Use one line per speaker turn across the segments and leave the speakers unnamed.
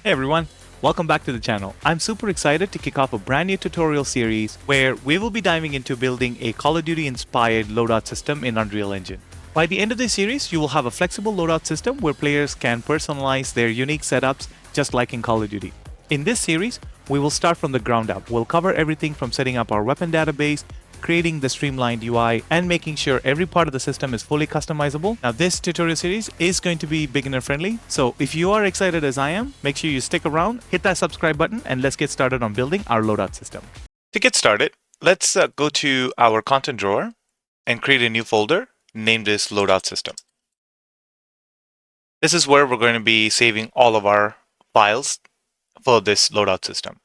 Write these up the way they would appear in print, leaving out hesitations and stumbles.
Hey everyone, welcome back to the channel. I'm super excited to kick off a brand new tutorial series where we will be diving into building a Call of Duty inspired loadout system in Unreal Engine. By the end of this series, you will have a flexible loadout system where players can personalize their unique setups just like in Call of Duty. In this series, we will start from the ground up. We'll cover everything from setting up our weapon database, creating the streamlined UI, and making sure every part of the system is fully customizable. Now, this tutorial series is going to be beginner friendly, so if you are excited as I am, make sure you stick around, hit that subscribe button, and let's get started on building our loadout system. To get started, let's go to our content drawer and create a new folder, name this loadout system. This is where we're going to be saving all of our files for this loadout system.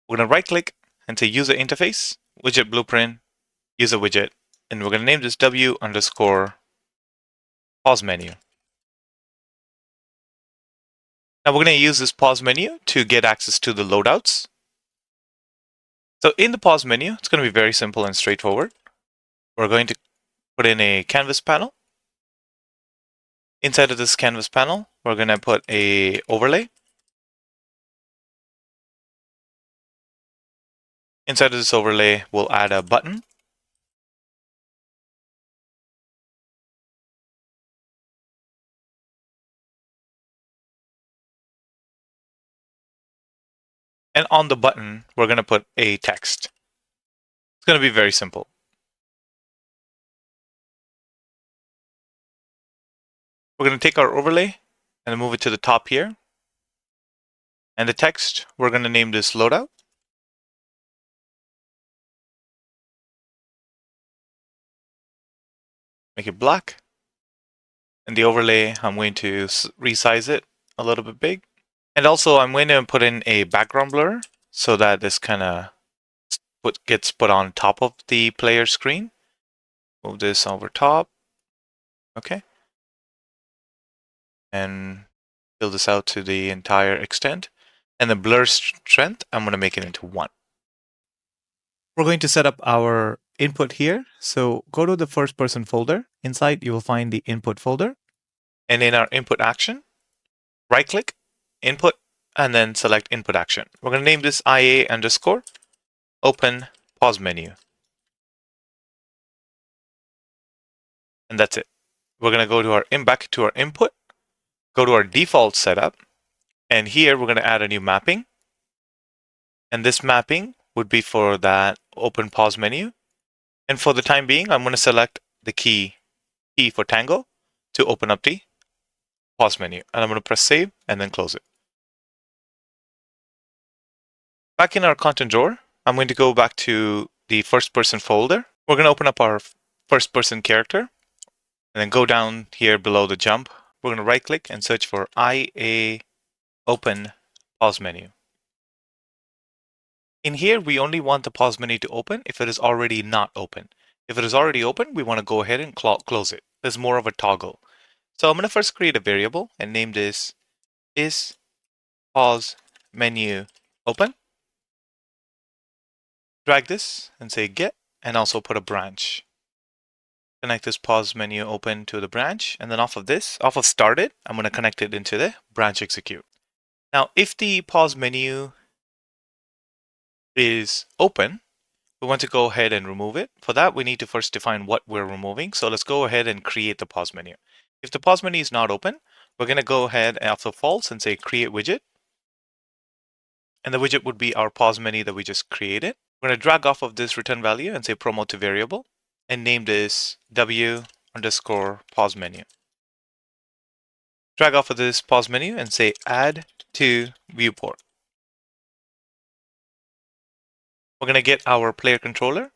We're going to right click and say user interface, widget blueprint, user widget, and we're going to name this W underscore pause menu. Now we're going to use this pause menu to get access to the loadouts. So in the pause menu, it's going to be very simple and straightforward. We're going to put in a canvas panel. Inside of this canvas panel, we're going to put a overlay. Inside of this overlay, we'll add a button. And on the button, we're going to put a text. It's going to be very simple. We're going to take our overlay and move it to the top here. And the text, we're going to name this loadout. Make it black. And the overlay, I'm going to resize it a little bit big. And also I'm going to put in a background blur so that this kind of gets put on top of the player screen. Move this over top. Okay. And fill this out to the entire extent. And the blur strength, I'm going to make it into 1. We're going to set up our input here. So go to the first person folder. Inside, you will find the input folder. And in our input action, right click, input, and then select input action. We're going to name this IA underscore open pause menu. And that's it. We're going to go to back to our input, go to our default setup, and here we're going to add a new mapping. And this mapping would be for that open pause menu. And for the time being, I'm going to select the key for Tango to open up the pause menu. And I'm going to press save and then close it. Back in our content drawer, I'm going to go back to the first person folder. We're going to open up our first person character and then go down here below the jump. We're going to right click and search for IA open pause menu. In here, we only want the pause menu to open if it is already not open. If it is already open, we want to go ahead and close it. There's more of a toggle. So I'm going to first create a variable and name this is pause menu open. Drag this and say get, and also put a branch. Connect this pause menu open to the branch, and then off of started, I'm going to connect it into the branch execute. Now, if the pause menu is open, we want to go ahead and remove it. For that, we need to first define what we're removing. So let's go ahead and create the pause menu. If the pause menu is not open, we're going to go ahead after false and say create widget. And the widget would be our pause menu that we just created. We're going to drag off of this return value and say promote to variable and name this W underscore pause menu. Drag off of this pause menu and say add to viewport. We're going to get our player controller.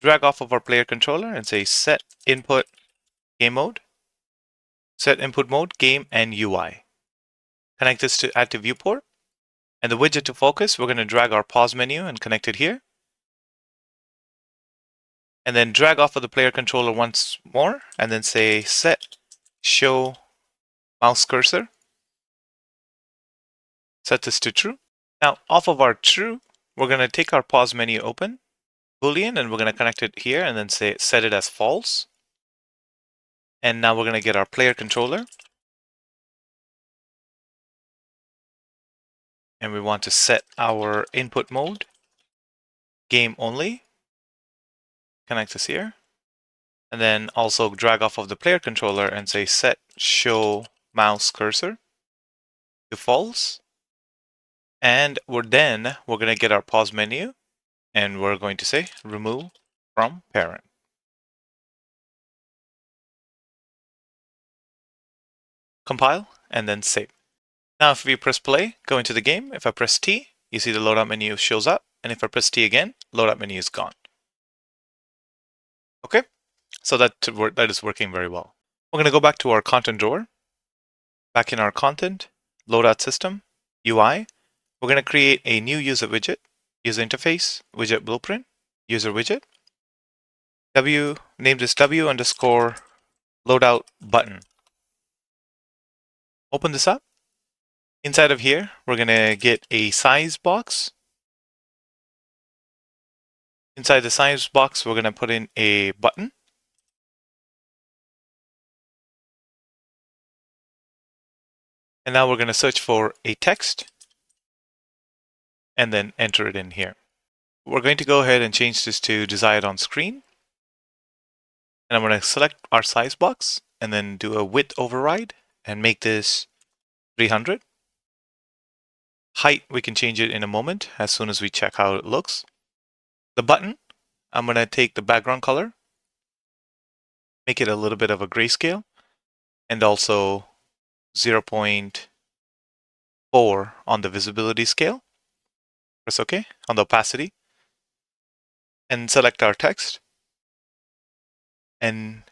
Drag off of our player controller and say set input game mode, set input mode, game, and UI. Connect this to add to viewport. And the widget to focus, we're going to drag our pause menu and connect it here. And then drag off of the player controller once more and then say set show mouse cursor. Set this to true. Now off of our true, we're going to take our pause menu open, Boolean, and we're going to connect it here and then say set it as false. And now we're going to get our player controller. And we want to set our input mode, game only. Connect this here. And then also drag off of the player controller and say set show mouse cursor to false. And we're going to get our pause menu and we're going to say remove from parent. Compile and then save. Now if we press play, go into the game. If I press T, you see the loadout menu shows up. And if I press T again, loadout menu is gone. Okay, so that is working very well. We're going to go back to our content drawer. Back in our content, loadout system, UI, we're going to create a new user widget, user interface, widget blueprint, user widget. Name this W underscore loadout button. Open this up. Inside of here, we're going to get a size box. Inside the size box, we're going to put in a button. And now we're going to search for a text and then enter it in here. We're going to go ahead and change this to desired on screen. And I'm going to select our size box and then do a width override and make this 300. Height, we can change it in a moment as soon as we check how it looks. The button, I'm going to take the background color, make it a little bit of a grayscale, and also 0.4 on the visibility scale. Press OK on the opacity. And select our text. And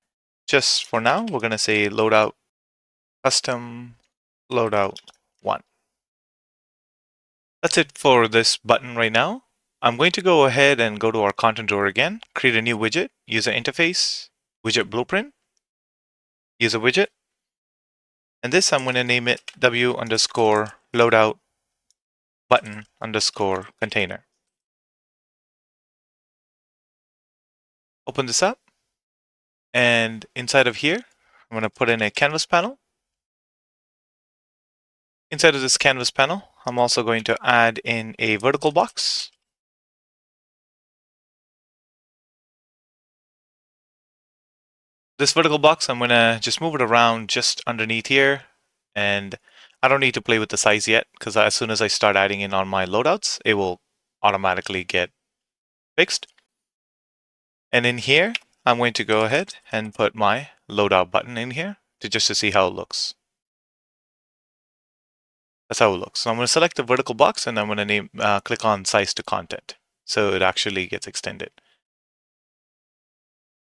just for now, we're going to say loadout custom loadout 1. That's it for this button right now. I'm going to go ahead and go to our content drawer again, create a new widget, user interface, widget blueprint, user widget. And this I'm going to name it W underscore loadout button underscore container. Open this up. And inside of here, I'm going to put in a canvas panel. Inside of this canvas panel, I'm also going to add in a vertical box. This vertical box, I'm going to just move it around just underneath here. And I don't need to play with the size yet because as soon as I start adding in on my loadouts, it will automatically get fixed. And in here, I'm going to go ahead and put my loadout button in here just to see how it looks. That's how it looks. So I'm going to select the vertical box and I'm going to click on size to content. So it actually gets extended.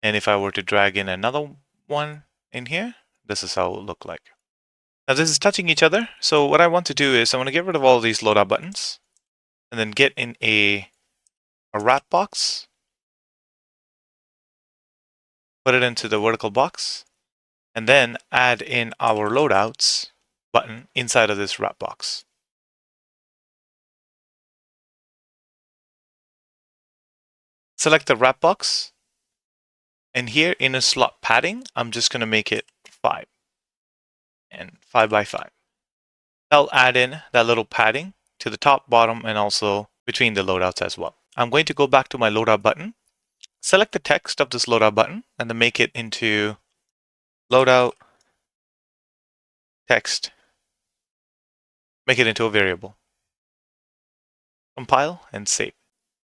And if I were to drag in another one in here, this is how it will look like. Now this is touching each other. So what I want to do is I want to get rid of all these loadout buttons and then get in a wrap box, put it into the vertical box, and then add in our loadouts button inside of this wrap box. Select the wrap box, and here in a slot padding, I'm just going to make it 5 and 5 by 5. I'll add in that little padding to the top, bottom, and also between the loadouts as well. I'm going to go back to my loadout button, select the text of this loadout button, and then make it into loadout text. Make it into a variable. Compile and save.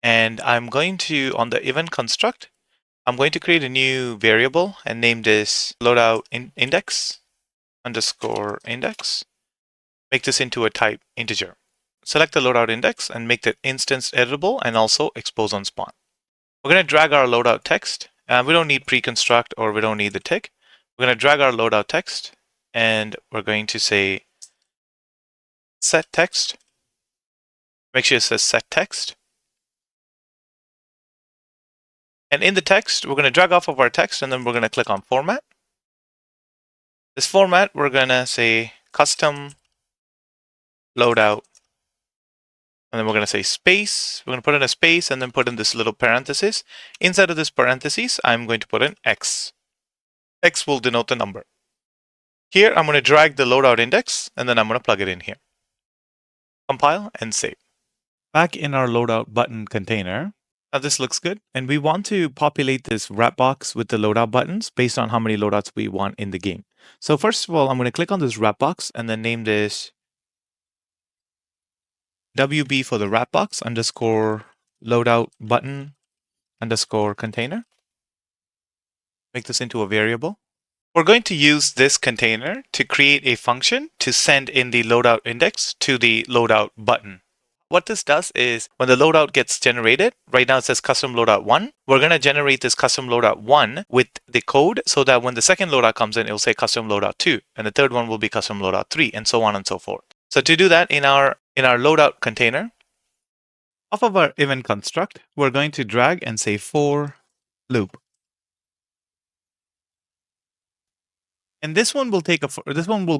And I'm going to, on the event construct, I'm going to create a new variable and name this loadout index underscore index. Make this into a type integer. Select the loadout index and make the instance editable and also expose on spawn. We're going to drag our loadout text. We don't need pre-construct or we don't need the tick. We're going to drag our loadout text and we're going to say set text. Make sure it says set text. And in the text, we're going to drag off of our text and then we're going to click on format. This format, we're going to say custom loadout. And then we're going to say space. We're going to put in a space and then put in this little parenthesis. Inside of this parenthesis, I'm going to put in X. X will denote the number. Here, I'm going to drag the loadout index, and then I'm going to plug it in here. Compile and save. Back in our loadout button container, now this looks good. And we want to populate this wrap box with the loadout buttons based on how many loadouts we want in the game. So first of all, I'm going to click on this wrap box and then name this WB for the wrap box underscore loadout button underscore container. Make this into a variable. We're going to use this container to create a function to send in the loadout index to the loadout button. What this does is when the loadout gets generated, right now it says custom loadout 1. We're going to generate this custom loadout 1 with the code so that when the second loadout comes in, it'll say custom loadout 2. And the third one will be custom loadout 3 and so on and so forth. So to do that in our loadout container, off of our event construct, we're going to drag and say for loop. And this one will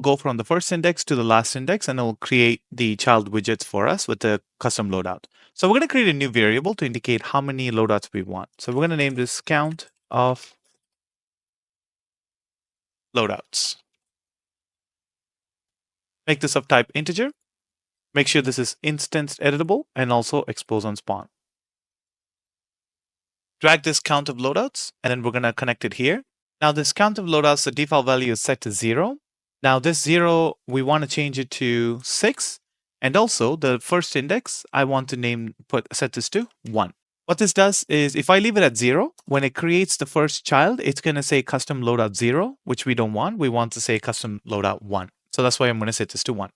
go from the first index to the last index, and it will create the child widgets for us with the custom loadout. So we're going to create a new variable to indicate how many loadouts we want. So we're going to name this count of loadouts. Make this of type integer. Make sure this is instance editable and also expose on spawn. Drag this count of loadouts, and then we're going to connect it here. Now this count of loadouts, the default value is set to 0. Now this 0, we want to change it to 6. And also the first index, I want to set this to 1. What this does is if I leave it at 0, when it creates the first child, it's going to say custom loadout 0, which we don't want. We want to say custom loadout 1. So that's why I'm going to set this to 1.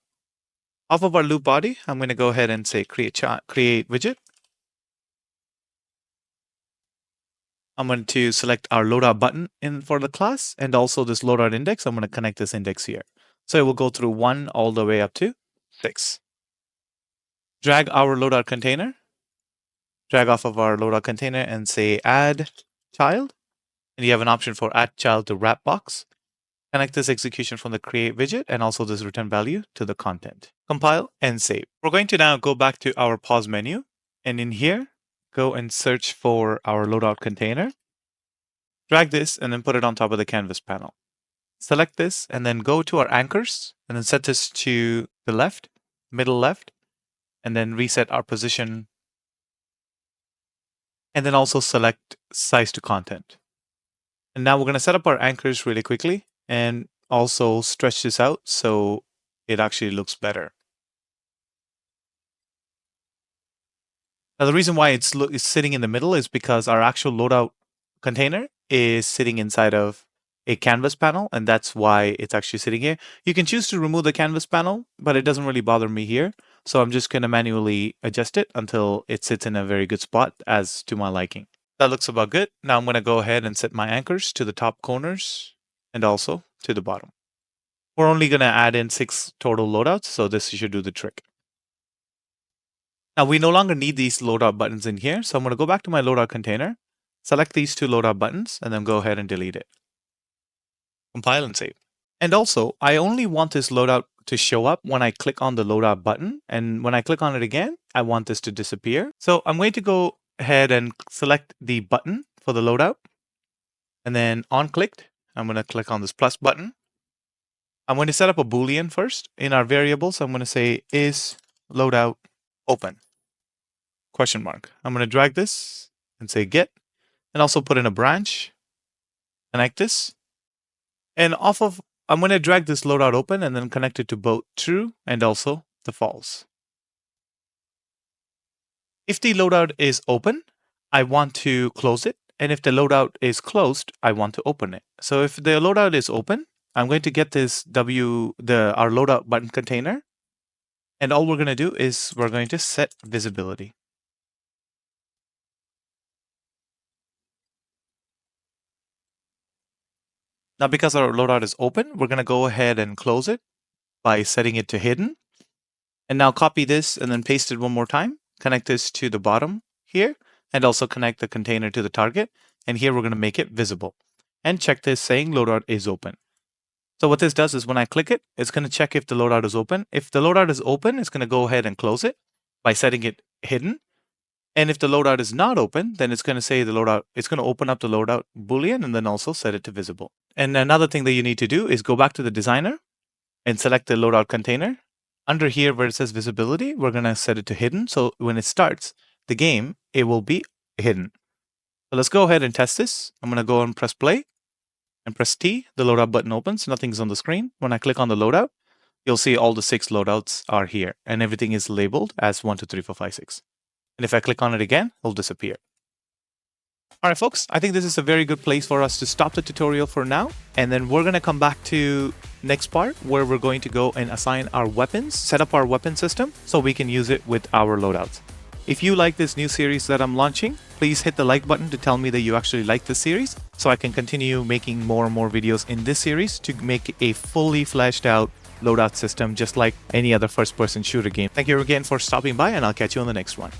Off of our loop body, I'm going to go ahead and say create widget. I'm going to select our loadout button for the class and also this loadout index. I'm going to connect this index here. So it will go through 1 all the way up to 6. Drag our loadout container. Drag off of our loadout container and say add child. And you have an option for add child to wrap box. Connect this execution from the create widget and also this return value to the content. Compile and save. We're going to now go back to our pause menu. And in here, go and search for our loadout container. Drag this and then put it on top of the canvas panel. Select this and then go to our anchors and then set this to the left, middle left, and then reset our position. And then also select size to content. And now we're going to set up our anchors really quickly and also stretch this out so it actually looks better. Now the reason why it's sitting in the middle is because our actual loadout container is sitting inside of a canvas panel, and that's why it's actually sitting here. You can choose to remove the canvas panel, but it doesn't really bother me here. So I'm just going to manually adjust it until it sits in a very good spot as to my liking. That looks about good. Now I'm going to go ahead and set my anchors to the top corners and also to the bottom. We're only going to add in 6 total loadouts, so this should do the trick. Now we no longer need these loadout buttons in here, so I'm going to go back to my loadout container, select these 2 loadout buttons, and then go ahead and delete it. Compile and save. And also, I only want this loadout to show up when I click on the loadout button, and when I click on it again, I want this to disappear. So I'm going to go ahead and select the button for the loadout, and then on clicked, I'm going to click on this plus button. I'm going to set up a Boolean first. In our variables, I'm going to say is loadout open? Question mark. I'm going to drag this and say get, and also put in a branch, connect this, and I'm going to drag this loadout open and then connect it to both true and also the false. If the loadout is open, I want to close it, and if the loadout is closed, I want to open it. So if the loadout is open, I'm going to get this our loadout button container, and all we're going to do is we're going to set visibility. Now, because our loadout is open, we're going to go ahead and close it by setting it to hidden. And now copy this and then paste it one more time. Connect this to the bottom here and also connect the container to the target. And here we're going to make it visible. And check this saying loadout is open. So what this does is when I click it, it's going to check if the loadout is open. If the loadout is open, it's going to go ahead and close it by setting it hidden. And if the loadout is not open, then it's going to say the loadout, it's going to open up the loadout boolean and then also set it to visible. And another thing that you need to do is go back to the designer and select the loadout container. Under here where it says visibility, we're going to set it to hidden. So when it starts the game, it will be hidden. So let's go ahead and test this. I'm going to go and press play and press T. The loadout button opens. Nothing's on the screen. When I click on the loadout, you'll see all the 6 loadouts are here and everything is labeled as 1, 2, 3, 4, 5, 6. And if I click on it again, it'll disappear. All right, folks, I think this is a very good place for us to stop the tutorial for now. And then we're going to come back to next part where we're going to go and assign our weapons, set up our weapon system so we can use it with our loadouts. If you like this new series that I'm launching, please hit the like button to tell me that you actually like this series so I can continue making more and more videos in this series to make a fully fleshed out loadout system just like any other first-person shooter game. Thank you again for stopping by and I'll catch you on the next one.